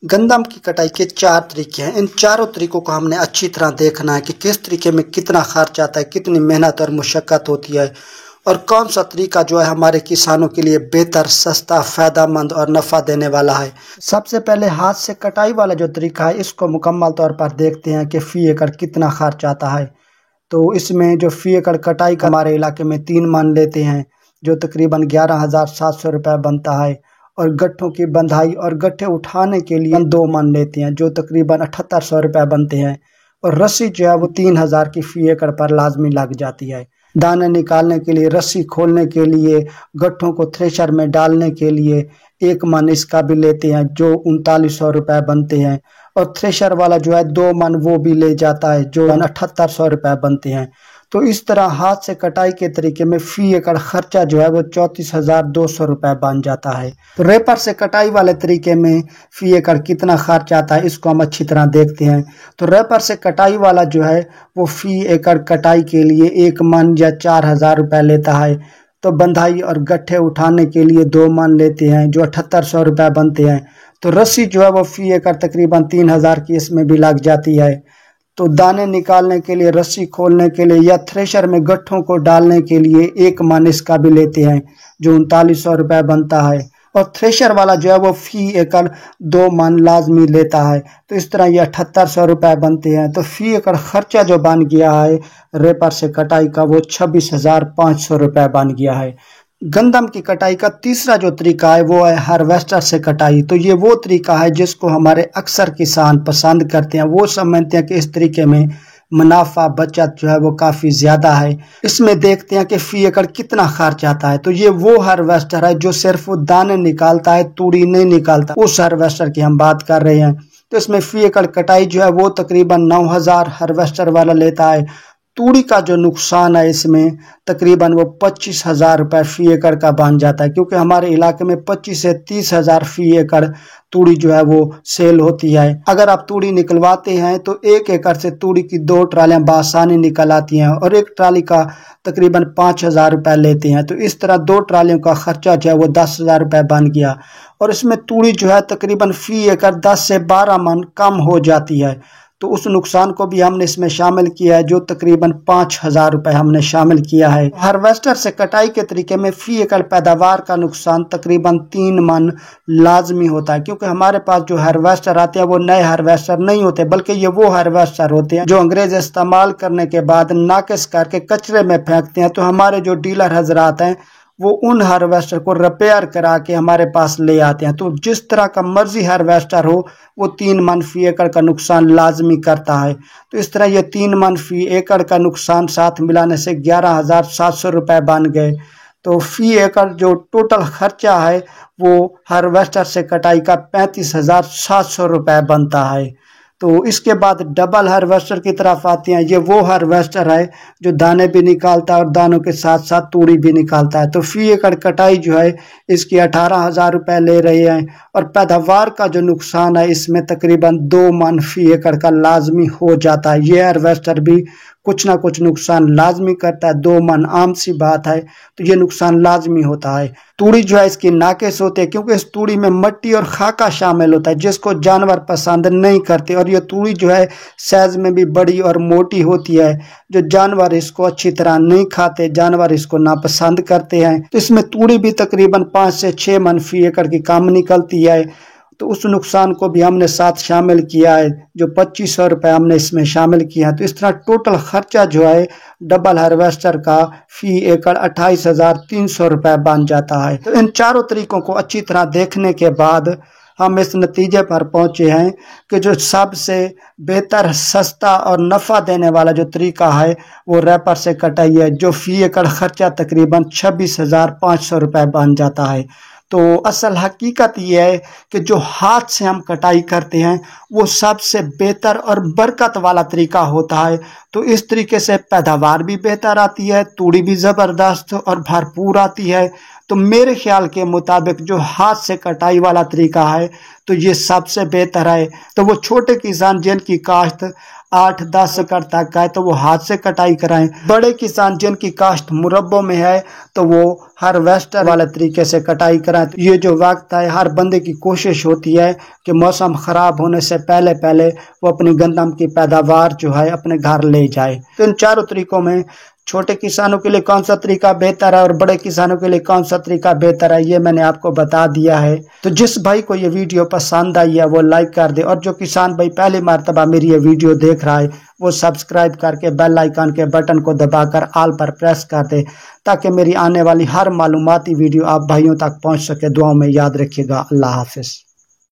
गंदम की कटाई के 4 तरीके हैं। इन चारों तरीकों को हमने अच्छी तरह देखना है कि किस तरीके में कितना खर्च आता है, कितनी मेहनत और मुशक्क़त होती है और कौन सा तरीका जो है हमारे किसानों के लिए बेहतर, सस्ता, फ़ायदेमंद और नफ़ा देने वाला है। सबसे पहले हाथ से कटाई वाला जो तरीका है इसको मुकम्मल तौर पर देखते हैं कि फ़ी एकड़ कितना खर्च आता है। तो इसमें जो फ़ी एकड़ कटाई का हमारे इलाके में 3 मन लेते हैं जो तकरीबन 11,700 रुपये बनता है, और गट्ठों की बंधाई और गट्ठे उठाने के लिए 2 मन लेते हैं जो तकरीबन 7800 रुपये बनते हैं, और रस्सी जो है वो 3000 की फ़ी एकड़ पर लाजमी लग जाती है। दाने निकालने के लिए, रस्सी खोलने के लिए, गट्ठों को थ्रेशर में डालने के लिए 1 मन इसका भी लेते हैं जो 3900 रुपये बनते हैं, और थ्रेशर वाला जो है 2 मन वो भी ले जाता है जो 7800 रुपये बनते हैं। तो इस तरह हाथ से कटाई के तरीके में फ़ी एकड़ खर्चा जो है वो 34,200 रुपये बन जाता है। तो रेपर से कटाई वाले तरीके में फ़ी एकड़ कितना खर्च आता है इसको हम अच्छी तरह देखते हैं। तो रेपर से कटाई वाला जो है वो फ़ी एकड़ कटाई के लिए 1 मन या 4000 रुपये लेता है। तो बंधाई और गट्ठे उठाने के लिए 2 मन लेते हैं जो 7800 रुपये बनते हैं। तो रस्सी जो है वो फ़ी एकड़ तकरीबन 3000 की इसमें भी लग जाती है। तो दाने निकालने के लिए, रस्सी खोलने के लिए या थ्रेशर में गट्ठों को डालने के लिए 1 मन इसका भी लेते हैं जो 3900 रुपये बनता है, और थ्रेशर वाला जो है वो फ़ी एकड़ 2 मन लाजमी लेता है। तो इस तरह ये 7800 रुपये बनते हैं। तो फ़ी एकड़ खर्चा जो बन गया है रेपर से कटाई का वो 26,500 रुपये बन गया है। गंदम की कटाई का तीसरा जो तरीका है वो है हार्वेस्टर से कटाई। तो ये वो तरीका है जिसको हमारे अक्सर किसान पसंद करते हैं। वो समझते हैं कि इस तरीके में मुनाफा, बचत जो है वो काफ़ी ज़्यादा है। इसमें देखते हैं कि फ़ी एकड़ कितना खर्च आता है। तो ये वो हार्वेस्टर है जो सिर्फ वो दाने निकालता है, तूड़ी नहीं निकालता। उस हार्वेस्टर की हम बात कर रहे हैं। तो इसमें फ़ी एकड़ कटाई जो है वो तकरीबन 9000 हार्वेस्टर वाला लेता है। तूड़ी का जो नुकसान है इसमें तकरीबन वो 25,000 रुपये फ़ी एकड़ का बन जाता है, क्योंकि हमारे इलाके में 25 से 30,000 फ़ी एकड़ तूड़ी जो है वो सेल होती है। अगर आप तूड़ी निकलवाते हैं तो 1 एकड़ से तूड़ी की 2 ट्रालियाँ बआसानी निकल आती हैं, और 1 ट्राली का तकरीबन 5,000 रुपये लेते हैं। तो इस तरह 2 ट्रालियों का खर्चा जो है वो 10,000 रुपये बन गया, और इसमें तूड़ी जो है तकरीबन फ़ी एकड़ 10 से 12 मन कम हो जाती है। तो उस नुकसान को भी हमने इसमें शामिल किया है जो तकरीबन 5,000 रुपये हमने शामिल किया है। हार्वेस्टर से कटाई के तरीके में फ़ी एकड़ पैदावार का नुकसान तकरीबन 3 मन लाजमी होता है, क्योंकि हमारे पास जो हार्वेस्टर आते हैं वो नए हार्वेस्टर नहीं होते, बल्कि ये वो हार्वेस्टर होते हैं जो अंग्रेज इस्तेमाल करने के बाद नाकिस करके कचरे में फेंकते हैं। तो हमारे जो डीलर हजरात हैं वो उन हार्वेस्टर को रिपेयर करा के हमारे पास ले आते हैं। तो जिस तरह का मर्जी हार्वेस्टर हो वो 3 मन फ़ी एकड़ का नुकसान लाजमी करता है। तो इस तरह ये 3 मन फ़ी एकड़ का नुकसान साथ मिलाने से 11,700 रुपये बन गए। तो फ़ी एकड़ जो टोटल खर्चा है वो हार्वेस्टर से कटाई का 35,700 रुपये बनता है। तो इसके बाद डबल हार्वेस्टर की तरफ आते हैं। ये वो हार्वेस्टर है जो दाने भी निकालता है और दानों के साथ साथ तूड़ी भी निकालता है। तो फ़ी एकड़ कटाई जो है इसकी 18,000 रुपये ले रहे हैं, और पैदावार का जो नुकसान है इसमें तकरीबन 2 मन फ़ी एकड़ का लाजमी हो जाता है। ये हार्वेस्टर भी कुछ ना कुछ नुकसान लाजमी करता है। 2 मन आम सी बात है, तो ये नुकसान लाजमी होता है। तूड़ी जो है इसकी नाकिस होते हैं, क्योंकि इस तूड़ी में मिट्टी और खाका शामिल होता है जिसको जानवर पसंद नहीं करते, और ये तूड़ी जो है साइज में भी बड़ी और मोटी होती है जो जानवर इसको अच्छी तरह नहीं खाते, जानवर इसको नापसंद करते हैं। तो इसमें तूड़ी भी तकरीबन 5 से 6 मन फ़ी एकड़ की कम निकलती है। तो उस नुकसान को भी हमने साथ शामिल किया है जो 2500 रुपये हमने इसमें शामिल किया है। तो इस तरह टोटल खर्चा जो है डबल हार्वेस्टर का फ़ी एकड़ 28,300 रुपये बन जाता है। तो इन चारों तरीकों को अच्छी तरह देखने के बाद हम इस नतीजे पर पहुँचे हैं कि जो सबसे बेहतर, सस्ता और नफ़ा देने वाला जो तरीका है वो रेपर से कटाई है, जो फ़ी एकड़ खर्चा तकरीबन 26,500 रुपये बन जाता है। तो असल हकीकत ये है कि जो हाथ से हम कटाई करते हैं वो सबसे बेहतर और बरकत वाला तरीका होता है। तो इस तरीके से पैदावार भी बेहतर आती है, तूड़ी भी ज़बरदस्त और भरपूर आती है। तो मेरे ख्याल के मुताबिक जो हाथ से कटाई वाला तरीका है तो ये सबसे बेहतर है। तो वो छोटे किसान जिनकी काश्त 8-10 एकड़ तक है तो वो हाथ से कटाई कराएं। बड़े किसान जिनकी काश्त मुरब्बों में है तो वो हार्वेस्टर वाले तरीके से कटाई कराएं। तो ये जो वक्त है, हर बंदे की कोशिश होती है कि मौसम खराब होने से पहले पहले वो अपनी गंदम की पैदावार जो है अपने घर ले जाए। तो इन चारों तरीकों में छोटे किसानों के लिए कौन सा तरीका बेहतर है और बड़े किसानों के लिए कौन सा तरीका बेहतर है, ये मैंने आपको बता दिया है। तो जिस भाई को ये वीडियो पसंद आई है वो लाइक कर दे, और जो किसान भाई पहली मर्तबा मेरी ये वीडियो देख रहा है वो सब्सक्राइब करके बेल आइकन के बटन को दबाकर ऑल पर प्रेस कर दे, ताकि मेरी आने वाली हर मालूमाती वीडियो आप भाइयों तक पहुंच सके। दुआओं में याद रखिएगा। अल्लाह हाफिज।